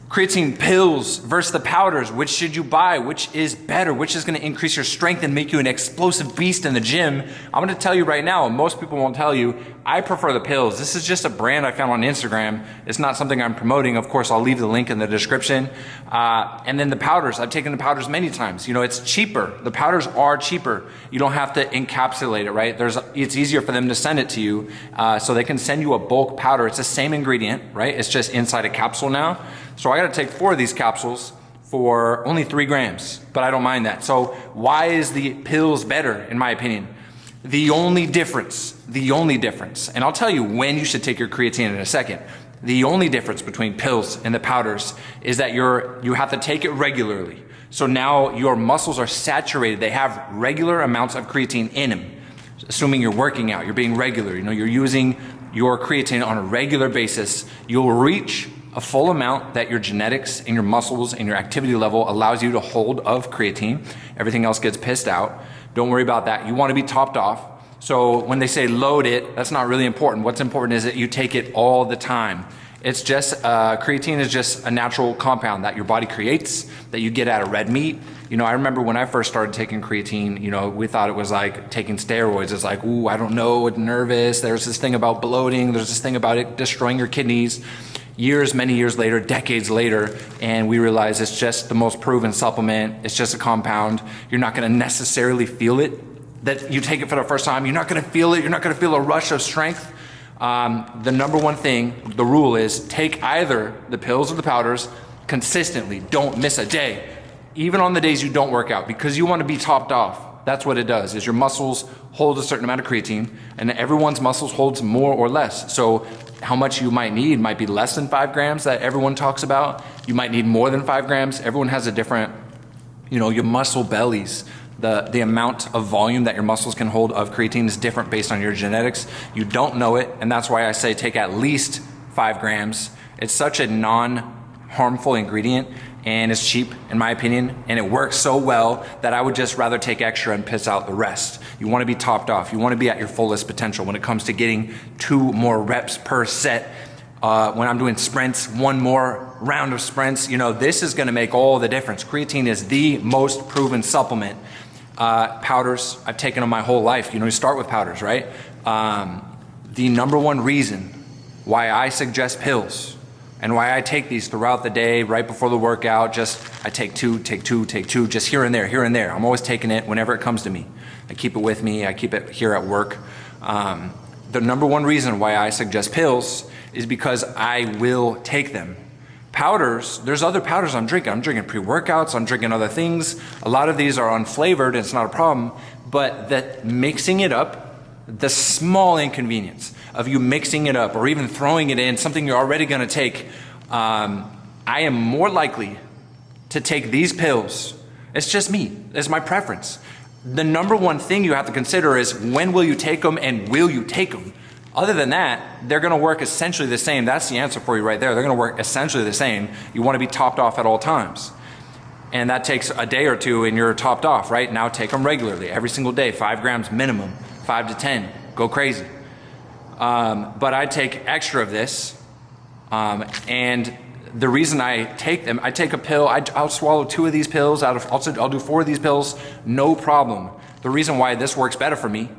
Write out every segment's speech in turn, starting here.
Creatine pills versus the powders. Which should you buy? Which is better? Which is going to increase your strength and make you an explosive beast in the gym? I'm going to tell you right now, most people won't tell you, I prefer the pills. This is just a brand I found on Instagram. It's not something I'm promoting. Of course, I'll leave the link in the description. And then the powders, I've taken the powders many times. You know, it's cheaper. The powders are cheaper. You don't have to encapsulate it, right? It's easier for them to send it to you. So they can send you a bulk powder. It's the same ingredient, right? It's just inside a capsule now. So I got to take 4 of these capsules for only 3 grams, but I don't mind that. So why is the pills better, in my opinion? The only difference, and I'll tell you when you should take your creatine in a second. The only difference between pills and the powders is that you have to take it regularly. So now your muscles are saturated. They have regular amounts of creatine in them. Assuming you're working out, you're being regular, you know, you're using your creatine on a regular basis, you'll reach a full amount that your genetics and your muscles and your activity level allows you to hold of creatine. Everything else gets pissed out. Don't worry about that. You want to be topped off. So when they say load it, that's not really important. What's important is that you take it all the time. It's just, creatine is just a natural compound that your body creates, that you get out of red meat. You know, I remember when I first started taking creatine, you know, we thought it was like taking steroids. It's like, ooh, I don't know, I'm nervous. There's this thing about bloating. There's this thing about it destroying your kidneys. Many years later, decades later, and we realize it's just the most proven supplement. It's just a compound. You're not gonna necessarily feel it. That you take it for the first time, you're not gonna feel it. You're not gonna feel a rush of strength. The number one thing, the rule is take either the pills or the powders consistently. Don't miss a day. Even on the days you don't work out, because you wanna be topped off. That's what it does, is your muscles hold a certain amount of creatine, and everyone's muscles holds more or less. So how much you might need might be less than 5 grams that everyone talks about. You might need more than 5 grams. Everyone has a different, you know, your muscle bellies. The amount of volume that your muscles can hold of creatine is different based on your genetics. You don't know it, and that's why I say take at least 5 grams. It's such a non-harmful ingredient, and it's cheap in my opinion, and it works so well that I would just rather take extra and piss out the rest. You wanna be topped off. You wanna be at your fullest potential when it comes to getting 2 more reps per set. When I'm doing sprints, 1 more round of sprints, you know, this is gonna make all the difference. Creatine is the most proven supplement. Powders, I've taken them my whole life. You know, you start with powders, right? The number one reason why I suggest pills and why I take these throughout the day, right before the workout, I take two, just here and there. I'm always taking it whenever it comes to me. I keep it with me, I keep it here at work. The number one reason why I suggest pills is because I will take them. Powders, there's other powders I'm drinking. I'm drinking pre-workouts, I'm drinking other things. A lot of these are unflavored, it's not a problem, but that mixing it up, the small inconvenience of you mixing it up or even throwing it in, something you're already gonna take, I am more likely to take these pills. It's just me, it's my preference. The number one thing you have to consider is when will you take them and will you take them? Other than that, they're gonna work essentially the same. That's the answer for you right there. They're gonna work essentially the same. You wanna be topped off at all times. And that takes a day or 2 and you're topped off, right? Now take them regularly, every single day, 5 grams minimum, 5 to 10, go crazy. But I take extra of this, and the reason I take them, I take a pill, I'll swallow 2 of these pills, I'll do 4 of these pills, no problem. The reason why this works better for me,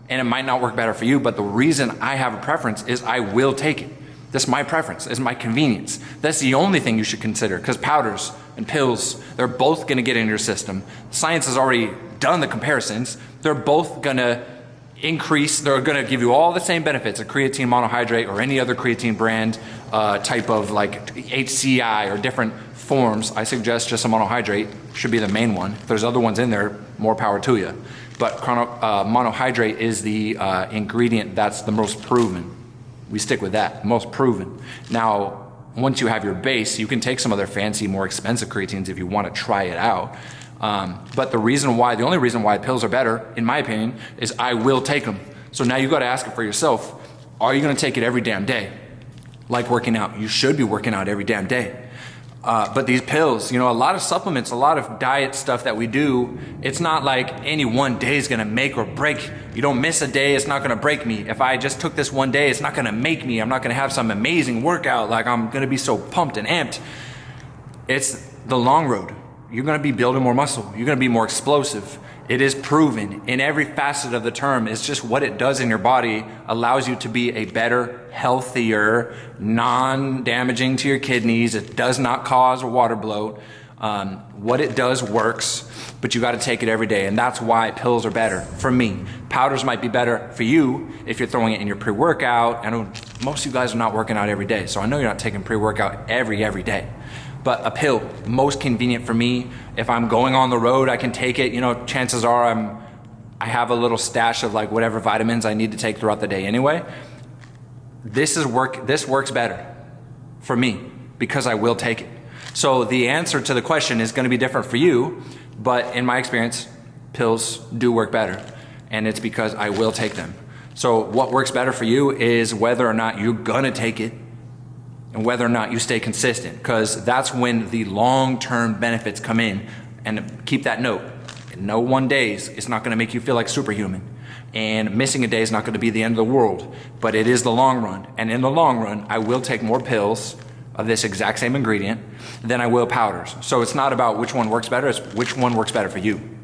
and it might not work better for you, but the reason I have a preference is I will take it. That's my preference, it's my convenience. That's the only thing you should consider, because powders and pills, they're both gonna get in your system. Science has already done the comparisons. They're both gonna increase, they're gonna give you all the same benefits, a creatine monohydrate or any other creatine brand type of like HCI or different forms. I suggest just a monohydrate should be the main one. If there's other ones in there, more power to you. But monohydrate is the ingredient that's the most proven. We stick with that, most proven. Now, once you have your base, you can take some other fancy, more expensive creatines if you want to try it out. But the only reason why pills are better, in my opinion, is I will take them. So now you got to ask it for yourself. Are you going to take it every damn day? Like working out, you should be working out every damn day. But these pills, you know, a lot of supplements, a lot of diet stuff that we do, it's not like any one day is gonna make or break. You don't miss a day, it's not gonna break me. If I just took this one day, it's not gonna make me. I'm not gonna have some amazing workout, like I'm gonna be so pumped and amped. It's the long road. You're gonna be building more muscle. You're gonna be more explosive. It is proven in every facet of the term. It's just what it does in your body allows you to be a better, healthier, non-damaging to your kidneys. It does not cause water bloat. What it does works, but you gotta take it every day. And that's why pills are better for me. Powders might be better for you if you're throwing it in your pre-workout. I know most of you guys are not working out every day, so I know you're not taking pre-workout every day. But a pill, most convenient for me. If I'm going on the road, I can take it. You know, chances are I have a little stash of like whatever vitamins I need to take throughout the day anyway. This works better for me because I will take it. So the answer to the question is gonna be different for you, but in my experience, pills do work better, and it's because I will take them. So what works better for you is whether or not you're gonna take it and whether or not you stay consistent, because that's when the long-term benefits come in. And keep that note, no one days it's not gonna make you feel like superhuman, and missing a day is not gonna be the end of the world, but it is the long run. And in the long run, I will take more pills of this exact same ingredient than I will powders. So it's not about which one works better, it's which one works better for you.